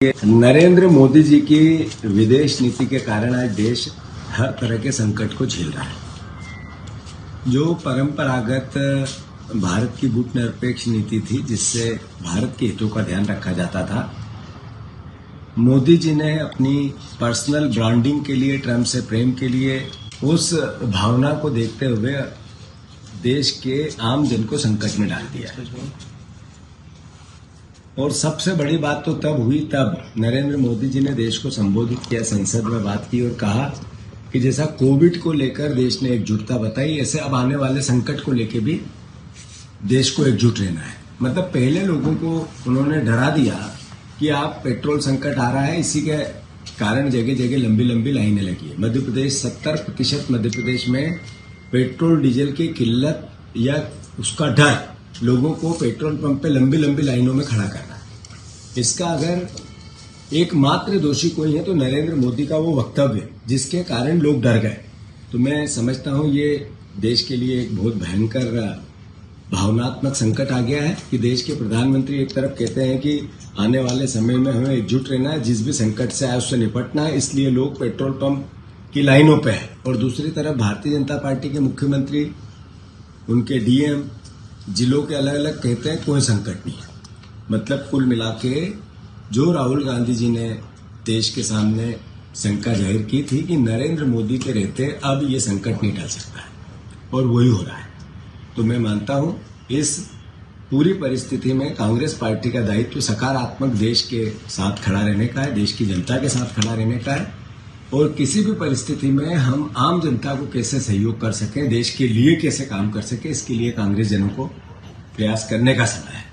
नरेंद्र मोदी जी की विदेश नीति के कारण आज देश हर तरह के संकट को झेल रहा है। जो परंपरागत भारत की गुटनिरपेक्ष नीति थी, जिससे भारत के हितों का ध्यान रखा जाता था, मोदी जी ने अपनी पर्सनल ब्रांडिंग के लिए, ट्रंप से प्रेम के लिए, उस भावना को देखते हुए देश के आम जन को संकट में डाल दिया। और सबसे बड़ी बात तो तब हुई तब नरेंद्र मोदी जी ने देश को संबोधित किया, संसद में बात की और कहा कि जैसा कोविड को लेकर देश ने एकजुटता बताई, ऐसे अब आने वाले संकट को लेकर भी देश को एकजुट रहना है। मतलब पहले लोगों को उन्होंने डरा दिया कि आप पेट्रोल संकट आ रहा है, इसी के कारण जगह जगह लंबी लंबी लाइनें लगी है। मध्य प्रदेश 70% मध्य प्रदेश में पेट्रोल डीजल की किल्लत या उसका डर लोगों को पेट्रोल पंप पे लंबी लंबी लाइनों में खड़ा करना है। इसका अगर एकमात्र दोषी कोई है तो नरेंद्र मोदी का वो वक्तव्य, जिसके कारण लोग डर गए। तो मैं समझता हूं ये देश के लिए एक बहुत भयंकर भावनात्मक संकट आ गया है कि देश के प्रधानमंत्री एक तरफ कहते हैं कि आने वाले समय में हमें एकजुट रहना है, जिस भी संकट से आए उससे निपटना है, इसलिए लोग पेट्रोल पंप की लाइनों पे है। और दूसरी तरफ भारतीय जनता पार्टी के मुख्यमंत्री, उनके डीएम जिलों के अलग अलग कहते हैं कोई संकट नहीं है। मतलब कुल मिला के जो राहुल गांधी जी ने देश के सामने शंका जाहिर की थी कि नरेंद्र मोदी के रहते अब ये संकट नहीं टल सकता है, और वही हो रहा है। तो मैं मानता हूं इस पूरी परिस्थिति में कांग्रेस पार्टी का दायित्व सकारात्मक देश के साथ खड़ा रहने का है, देश की जनता के साथ खड़ा रहने का है, और किसी भी परिस्थिति में हम आम जनता को कैसे सहयोग कर सकें, देश के लिए कैसे काम कर सकें, इसके लिए कांग्रेस जनों को प्रयास करने का समय है।